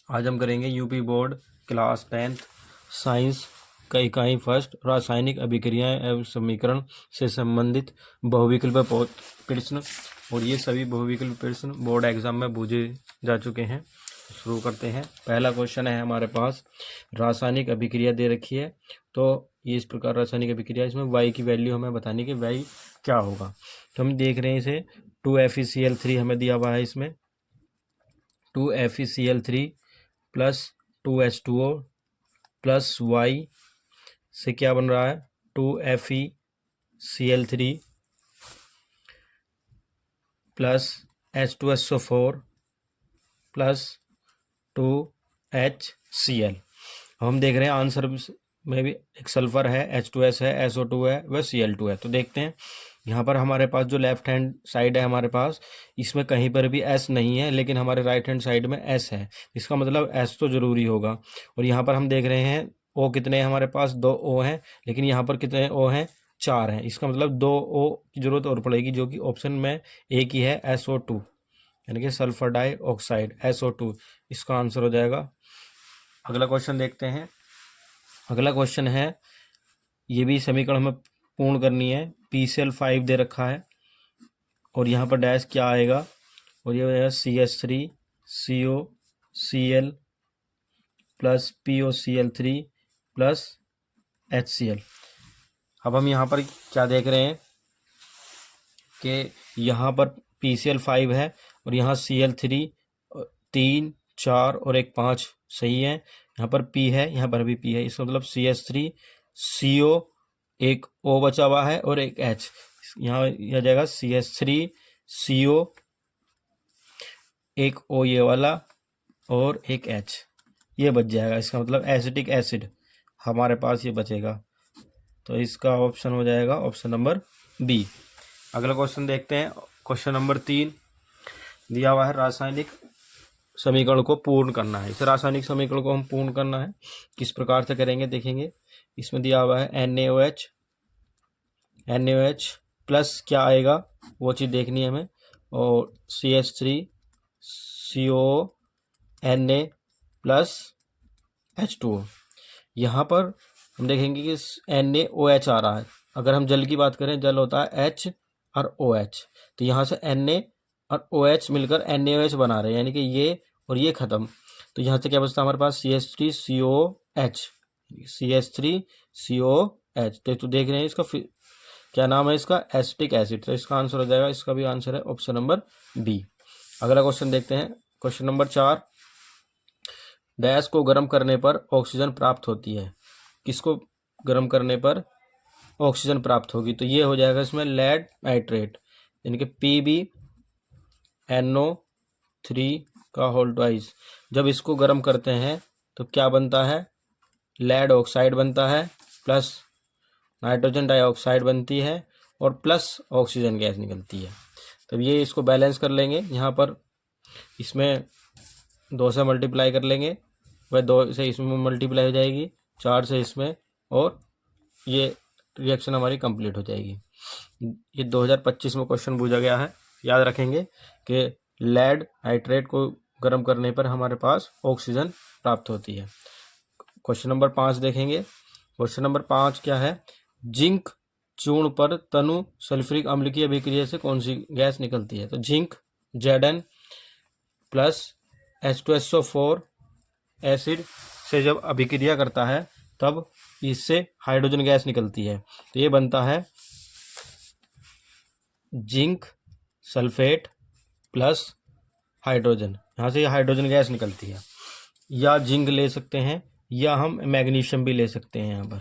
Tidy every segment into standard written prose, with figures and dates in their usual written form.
आज हम करेंगे UP board class 10th science का इकाई फर्स्ट रासायनिक अभिक्रियाएं एवं समीकरण से संबंधित बहुविकल्प प्रश्न। और ये सभी बहुविकल्प प्रश्न बोर्ड एग्जाम में पूछे जा चुके हैं। शुरू करते हैं। पहला क्वेश्चन है हमारे पास, रासायनिक अभिक्रिया दे रखी है। तो ये इस प्रकार रासायनिक अभिक्रिया, इसमें वाई की वैल्यू हमें बतानी कि वाई क्या होगा। तो हम देख रहे हैं इसे 2FeCl3 हमें दिया हुआ है। इसमें 2FeCl3 plus 2H2O plus Y से क्या बन रहा है 2FeCl3 plus H2SO4 plus 2HCl। हम देख रहे हैं आंसर में भी एक सल्फर है, H2S है, SO2 है, वह Cl2 है। तो देखते हैं यहाँ पर हमारे पास जो लेफ्ट हैंड साइड है हमारे पास, इसमें कहीं पर भी S नहीं है, लेकिन हमारे राइट हैंड साइड में S है। इसका मतलब S तो जरूरी होगा। और यहाँ पर हम देख रहे हैं O कितने हैं हमारे पास, 2 O हैं, लेकिन यहाँ पर कितने O हैं, 4 हैं। इसका मतलब 2 O की जरूरत और पड़ेगी, जो कि ऑप्शन में एक ही है, SO2 यानी कि सल्फर डाइऑक्साइड SO2 इसका आंसर हो जाएगा। अगला क्वेश्चन देखते हैं। अगला क्वेश्चन है, ये भी समीकरण हमें पूर्ण करनी है। PCl5 दे रखा है और यहाँ पर डैश क्या आएगा, और ये हो जाएगा CH3COCl plus POCl3 plus HCl। अब हम यहाँ पर क्या देख रहे हैं कि यहाँ पर PCl5 है और यहाँ Cl3 3 4 और एक 5 सही है। यहाँ पर P है, यहाँ पर भी P है। इसका मतलब CH3CO, एक O बचा हुआ है और एक H। यहाँ यह जाएगा CH3CO, एक O ये वाला और एक H, ये बच जाएगा। इसका मतलब एसिटिक एसिड हमारे पास ये बचेगा। तो इसका ऑप्शन हो जाएगा ऑप्शन नंबर बी। अगला क्वेश्चन देखते हैं। क्वेश्चन नंबर 3 दिया हुआ है, रासायनिक समीकरण को पूर्ण करना है। इस रासायनिक समीकरण को हम पूर्ण करना है, किस प्रकार से करेंगे देखेंगे। इसमें दिया हुआ है NaOH प्लस क्या आएगा वो चीज़ देखनी है हमें, और CH3CO Na प्लस H2O। यहाँ पर हम देखेंगे कि NaOH आ रहा है। अगर हम जल की बात करें, जल होता है H और OH, तो यहाँ से Na और OH मिलकर NaOH बना रहे हैं, यानी कि ये और ये खत्म। तो यहाँ से क्या बचता है हमारे पास CH3COH। तो देख रहे हैं इसका क्या नाम है, इसका एसिटिक एसिड। तो इसका आंसर हो जाएगा, इसका भी आंसर है ऑप्शन नंबर बी। अगला क्वेश्चन देखते हैं। क्वेश्चन नंबर 4, डैश को गर्म करने पर ऑक्सीजन प्राप्त होती है। किसको गर्म करने पर ऑक्सीजन प्राप्त होगी, तो ये हो जाएगा इसमें लेड नाइट्रेट, यानी कि PbNO3 का होल ट्वाइस। जब इसको गर्म करते हैं तो क्या बनता है, लेड ऑक्साइड बनता है, प्लस नाइट्रोजन डाइऑक्साइड बनती है और प्लस ऑक्सीजन गैस निकलती है। तब ये इसको बैलेंस कर लेंगे। यहाँ पर इसमें 2 से मल्टीप्लाई कर लेंगे, वह 2 से इसमें मल्टीप्लाई हो जाएगी, 4 से इसमें, और ये रिएक्शन हमारी कंप्लीट हो जाएगी। ये 2025 में क्वेश्चन पूछा गया है, याद रखेंगे कि लेड नाइट्रेट को गर्म करने पर हमारे पास ऑक्सीजन प्राप्त होती है। क्वेश्चन नंबर 5 देखेंगे। क्वेश्चन नंबर 5 क्या है, जिंक चूर्ण पर तनु सल्फ्यूरिक अम्ल की अभिक्रिया से कौन सी गैस निकलती है। तो zinc Zn plus H2SO4 acid से जब अभिक्रिया करता है तब इससे हाइड्रोजन गैस निकलती है। तो ये बनता है जिंक सल्फेट प्लस हाइड्रोजन, यहाँ से हाइड्रोजन गैस निकलती है। या जिंक ले सकते हैं या हम मैग्नीशियम भी ले सकते हैं, यहाँ पर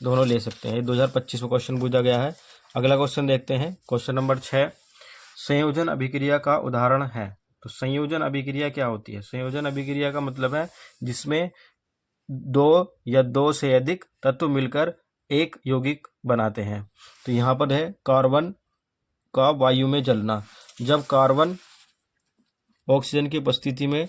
दोनों ले सकते हैं। 2025 में क्वेश्चन पूछा गया है। अगला क्वेश्चन देखते हैं। क्वेश्चन नंबर 6, संयोजन अभिक्रिया का उदाहरण है। तो संयोजन अभिक्रिया क्या होती है, संयोजन अभिक्रिया का मतलब है जिसमें 2 या 2 से अधिक तत्व मिलकर एक यौगिक बनाते हैं। तो यहाँ पर है कार्बन का वायु में जलना। जब कार्बन ऑक्सीजन की उपस्थिति में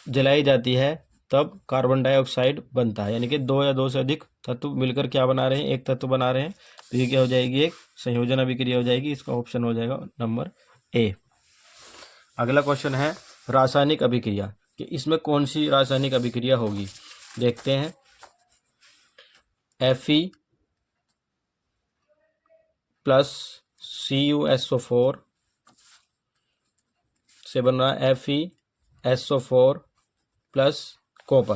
जलाई जाती है तब कार्बन डाइऑक्साइड बनता है, यानी कि 2 या 2 से अधिक तत्व मिलकर क्या बना रहे हैं, एक तत्व बना रहे हैं। तो ये क्या हो जाएगी, एक संयोजन अभिक्रिया हो जाएगी। इसका ऑप्शन हो जाएगा नंबर ए। अगला क्वेश्चन है, रासायनिक अभिक्रिया कि इसमें कौन सी रासायनिक अभिक्रिया होगी। देखते हैं, Fe प्लस CuSO4 से बन रहा है FeSO4 प्लस कॉपर।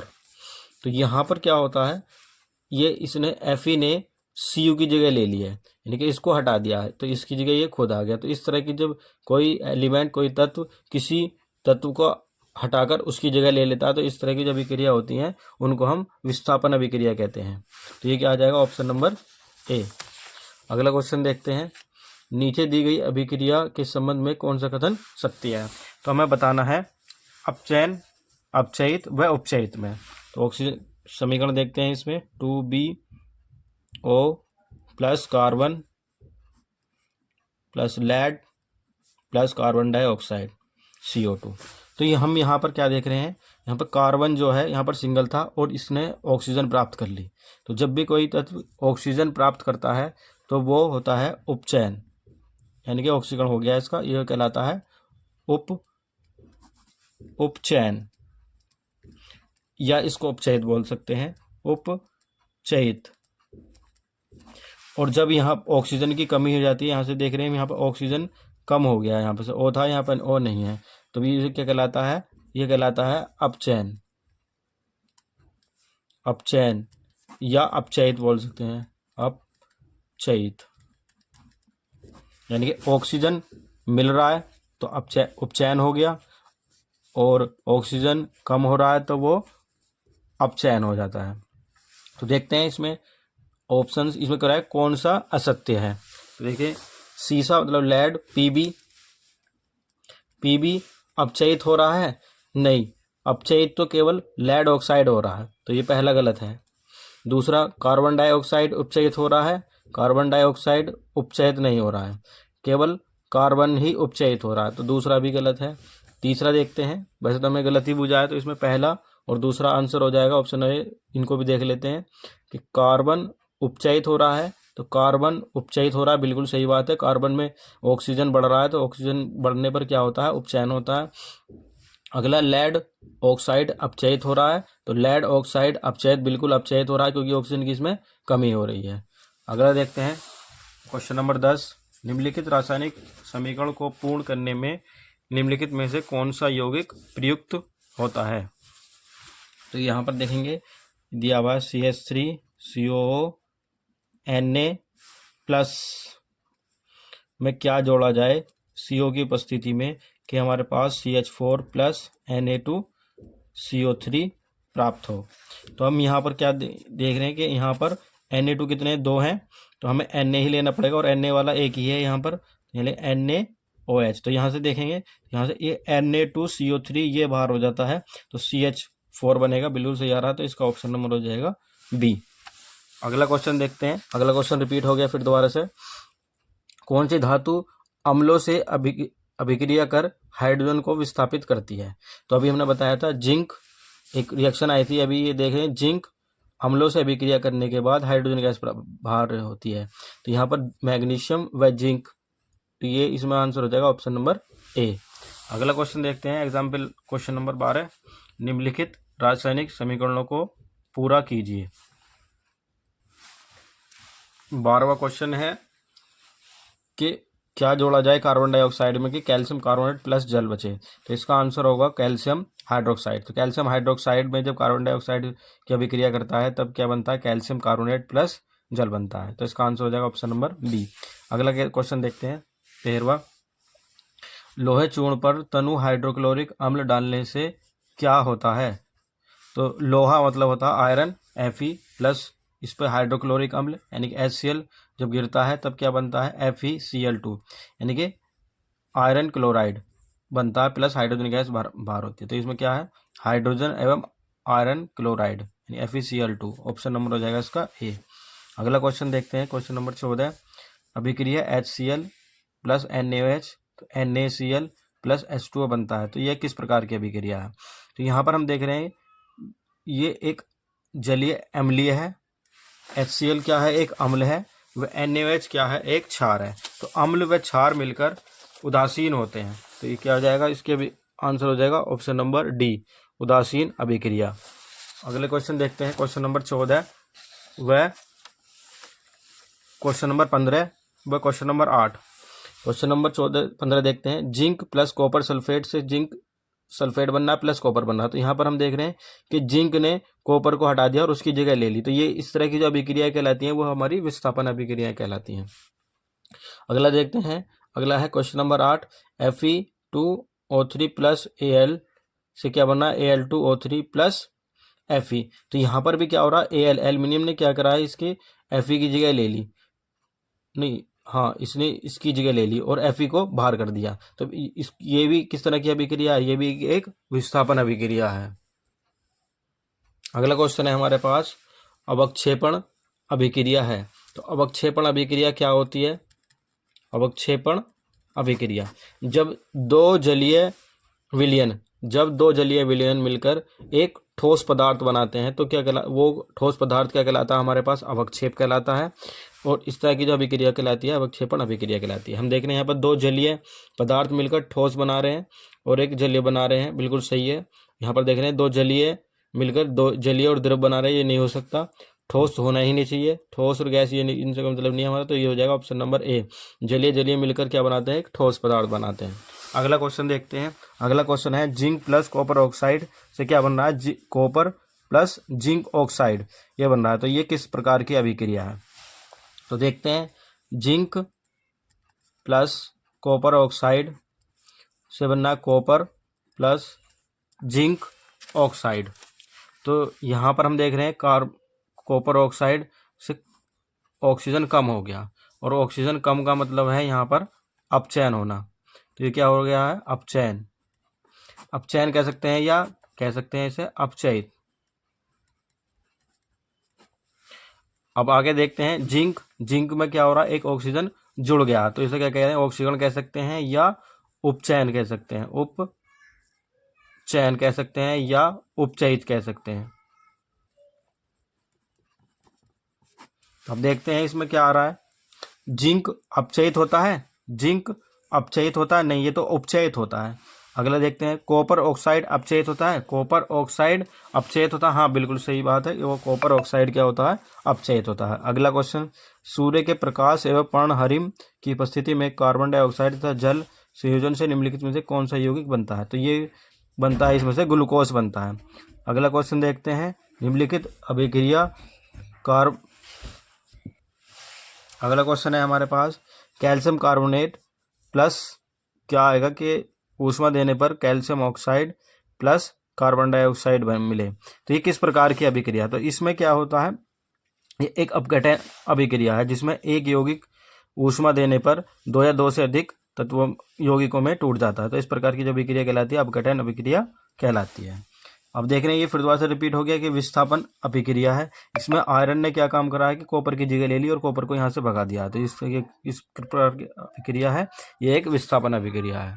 तो यहाँ पर क्या होता है, ये इसने Fe ने Cu की जगह ले लिया है, यानी कि इसको हटा दिया है, तो इसकी जगह ये खुद आ गया। तो इस तरह की जब कोई एलिमेंट, कोई तत्व किसी तत्व को हटाकर उसकी जगह ले लेता है, तो इस तरह की जो अभिक्रिया होती हैं उनको हम विस्थापन अभिक्रिया कहते हैं। तो ये क्या आ जाएगा, ऑप्शन नंबर ए। अगला क्वेश्चन देखते हैं, नीचे दी गई अभिक्रिया के संबंध में कौन सा कथन सत्य है। तो हमें बताना है अपचयन, अपचयित व उपचयित में। तो ऑक्सीजन समीकरण देखते हैं, इसमें 2BO plus carbon plus lead plus carbon dioxide CO2। तो ये हम यहाँ पर क्या देख रहे हैं, यहाँ पर कार्बन जो है यहाँ पर सिंगल था और इसने ऑक्सीजन प्राप्त कर ली। तो जब भी कोई तत्व ऑक्सीजन प्राप्त करता है तो वो होता है उपचयन, यानी कि ऑक्सीकरण हो गया इसका, यह कहलाता है उपचयन, या इसको उपचयित बोल सकते हैं, उपचयित। और जब यहाँ ऑक्सीजन की कमी हो जाती है, यहाँ से देख रहे हैं यहाँ पर ऑक्सीजन कम हो गया है, यहाँ पर से O था, यहाँ पर O नहीं है, तो ये क्या कहलाता है, ये कहलाता है अपचयन, अपचयन या अपचयित बोल सकते हैं, अपचयित। यानी कि ऑक्सीजन मिल रहा है तो उपचयन हो गया, और ऑक्सीजन कम हो रहा है तो वो अपचयन हो जाता है। तो देखते हैं इसमें ऑप्शंस, इसमें क्या है, कौन सा असत्य है। तो देखिए, सीसा मतलब लेड, पीबी अपचयित हो रहा है, नहीं, अपचयित तो केवल लेड ऑक्साइड हो रहा है, तो ये पहला गलत है। दूसरा, कार्बन डाइऑक्साइड उपचयित हो रहा है, कार्बन डाइऑक्साइड उपचयित नहीं हो रहा है, केवल कार्बन ही उपचयित हो रहा है, तो दूसरा भी गलत है। तीसरा देखते हैं, वैसे तो हमें गलत ही बुझा है, तो इसमें पहला और दूसरा आंसर हो जाएगा ऑप्शन ए। इनको भी देख लेते हैं कि कार्बन उपचयित हो रहा है, तो कार्बन उपचयित हो रहा है, बिल्कुल सही बात है। कार्बन में ऑक्सीजन बढ़ रहा है, तो ऑक्सीजन बढ़ने पर क्या होता है, उपचयन होता है। अगला, लेड ऑक्साइड अपचयित हो रहा है, तो लेड ऑक्साइड अपचयित, बिल्कुल अपचयित हो रहा है, क्योंकि ऑक्सीजन की इसमें कमी हो रही है। अगला देखते हैं, क्वेश्चन नंबर 10, निम्नलिखित रासायनिक समीकरण को पूर्ण करने में निम्नलिखित में से कौन सा यौगिक प्रयुक्त होता है। तो यहाँ पर देखेंगे, दिया हुआ है CH3COO Na प्लस में क्या जोड़ा जाए CO की उपस्थिति में कि हमारे पास CH4 प्लस Na2CO3 प्राप्त हो। तो हम यहाँ पर क्या देख रहे हैं कि यहाँ पर Na2 कितने, 2 हैं, तो हमें Na ही लेना पड़ेगा, और Na वाला एक ही है यहाँ पर, यानी NaOH। तो यहाँ से देखेंगे, यहाँ से ये Na2CO3 ये बाहर हो जाता है, तो CH4 बनेगा, बिल्कुल सही आ रहा है, तो इसका ऑप्शन नंबर हो जाएगा बी। अगला क्वेश्चन देखते हैं, अगला क्वेश्चन रिपीट हो गया फिर दोबारा से, कौन सी धातु अम्लों से अभिक्रिया कर हाइड्रोजन को विस्थापित करती है। तो अभी हमने बताया था जिंक, एक रिएक्शन आई थी अभी, ये देख रहे हैं, जिंक अम्लों से अभिक्रिया करने के बाद हाइड्रोजन गैस बाहर होती है। तो यहाँ पर मैग्नीशियम व जिंक, तो ये इसमें आंसर हो जाएगा ऑप्शन नंबर ए। अगला क्वेश्चन देखते हैं, एग्जाम्पल क्वेश्चन नंबर 12, निम्नलिखित रासायनिक समीकरणों को पूरा कीजिए। 12वां क्वेश्चन है कि क्या जोड़ा जाए कार्बन डाइऑक्साइड में कि कैल्शियम कार्बोनेट प्लस जल बचे। तो इसका आंसर होगा कैल्शियम हाइड्रोक्साइड। तो कैल्शियम हाइड्रोक्साइड में जब कार्बन डाइऑक्साइड की अभिक्रिया करता है तब क्या बनता है, कैल्शियम कार्बोनेट प्लस जल बनता है। तो इसका आंसर हो जाएगा ऑप्शन नंबर बी। अगला क्वेश्चन देखते हैं, 13वां, लोहे चूर्ण पर तनु हाइड्रोक्लोरिक अम्ल डालने से क्या होता है। तो लोहा मतलब होता है आयरन, Fe प्लस इस पर हाइड्रोक्लोरिक अम्ल यानी कि HCl जब गिरता है तब क्या बनता है, FeCl2 यानी कि आयरन क्लोराइड बनता है, प्लस हाइड्रोजन गैस बाहर होती है। तो इसमें क्या है, हाइड्रोजन एवं आयरन क्लोराइड यानी FeCl2, ऑप्शन नंबर हो जाएगा इसका ए। अगला क्वेश्चन देखते हैं, क्वेश्चन नंबर 14, अभिक्रिया HCl प्लस NaOH, तो NaCl प्लस H2O बनता है। तो यह किस प्रकार की अभिक्रिया है। तो यहाँ पर हम देख रहे हैं ये एक जलीय अम्लीय है, HCl क्या है, एक अम्ल है, व NaOH क्या है, एक क्षार है। तो अम्ल व क्षार मिलकर उदासीन होते हैं, तो ये क्या हो जाएगा, इसके भी आंसर हो जाएगा ऑप्शन नंबर डी, उदासीन अभिक्रिया। अगले क्वेश्चन देखते हैं, क्वेश्चन नंबर 14 व क्वेश्चन नंबर 15 व क्वेश्चन नंबर 8। क्वेश्चन नंबर 15 देखते हैं, जिंक प्लस कॉपर सल्फेट से जिंक सल्फेट बनना प्लस कॉपर बनना। तो यहाँ पर हम देख रहे हैं कि जिंक ने कॉपर को हटा दिया और उसकी जगह ले ली, तो ये इस तरह की जो अभिक्रिया कहलाती हैं वो हमारी विस्थापन अभिक्रिया कहलाती हैं। अगला देखते हैं, अगला है question number 8, Fe2O3 plus Al से क्या बना, Al2O3 प्लस Fe। तो यहाँ पर भी क्या हो रहा है, एल्यूमिनियम ने क्या करा है, इसके Fe की जगह ले ली, नहीं हाँ इसने इसकी जगह ले ली और Fe को बाहर कर दिया। तो ये भी किस तरह की अभिक्रिया है, ये भी एक विस्थापन अभिक्रिया है। अगला क्वेश्चन है हमारे पास, अवक्षेपण अभिक्रिया है। तो अवक्षेपण अभिक्रिया क्या होती है, अवक्षेपण अभिक्रिया जब दो जलीय विलयन मिलकर एक ठोस पदार्थ बनाते हैं तो वो ठोस पदार्थ क्या कहलाता है हमारे पास, अवक्षेप कहलाता है। और इस तरह की जो अभिक्रिया कहलाती है अवक्षेपण अभिक्रिया कहलाती है। हम देख रहे हैं यहाँ पर दो जलीय पदार्थ मिलकर ठोस बना रहे हैं और एक जलीय बना रहे हैं, बिल्कुल सही है। यहाँ पर देख रहे हैं दो जलीय मिलकर दो जलीय और द्रव बना रहे हैं, ये नहीं हो सकता, ठोस होना ही नहीं चाहिए, ठोस और गैस ये इनसे कोई मतलब नहीं है हमारा, तो ये हो जाएगा ऑप्शन नंबर ए, जलीय मिलकर क्या बनाते हैं, एक ठोस पदार्थ बनाते हैं। अगला क्वेश्चन देखते हैं, अगला क्वेश्चन है, जिंक प्लस कॉपर ऑक्साइड से क्या बन रहा है, कॉपर प्लस जिंक ऑक्साइड ये बन रहा है। तो ये किस प्रकार की अभिक्रिया है, तो देखते हैं, जिंक प्लस कॉपर ऑक्साइड से बनना है कॉपर प्लस जिंक ऑक्साइड। तो यहाँ पर हम देख रहे हैं कॉपर ऑक्साइड से ऑक्सीजन कम हो गया और ऑक्सीजन कम का मतलब है यहाँ पर अपचयन होना। तो ये क्या हो गया है, अपचयन कह सकते हैं या कह सकते हैं इसे अपचयित। अब आगे देखते हैं, जिंक में क्या हो रहा है, एक ऑक्सीजन जुड़ गया, तो इसे क्या कह रहे हैं, ऑक्सीजन कह सकते हैं या उपचयन कह सकते हैं, उपचयन कह सकते हैं या उपचयित कह सकते हैं। अब देखते हैं इसमें क्या आ रहा है, जिंक अपचयित होता है, जिंक अपचयित होता है, नहीं ये तो उपचयित होता है। अगला देखते हैं, कॉपर ऑक्साइड अपचयित होता है, कॉपर ऑक्साइड अपचयित होता है, हाँ बिल्कुल सही बात है, वो कॉपर ऑक्साइड क्या होता है, अपचयित होता है। अगला क्वेश्चन, सूर्य के प्रकाश एवं पर्णहरिम की उपस्थिति में कार्बन डाइऑक्साइड तथा जल संयोजन से निम्नलिखित में से कौन सा यौगिक बनता है, तो ये बनता है इसमें से ग्लूकोज बनता है। अगला क्वेश्चन देखते हैं, निम्नलिखित अभिक्रिया अगला क्वेश्चन है हमारे पास, कैल्शियम कार्बोनेट प्लस क्या आएगा कि ऊष्मा देने पर calcium oxide plus carbon dioxide मिले, तो ये किस प्रकार की अभिक्रिया। तो इसमें क्या होता है, ये एक अपघटन अभिक्रिया है जिसमें एक यौगिक ऊष्मा देने पर दो या दो से अधिक तत्वों यौगिकों में टूट जाता है। तो इस प्रकार की जो अभिक्रिया कहलाती है अपघटन अभिक्रिया कहलाती है। अब देख रहे हैं ये फिर दोबारा से रिपीट हो गया कि विस्थापन अभिक्रिया है, इसमें आयरन ने क्या काम करा है कि कॉपर की जगह ले ली और कॉपर को यहाँ से भगा दिया, तो इस प्रकार की अभिक्रिया है, ये एक विस्थापन अभिक्रिया है।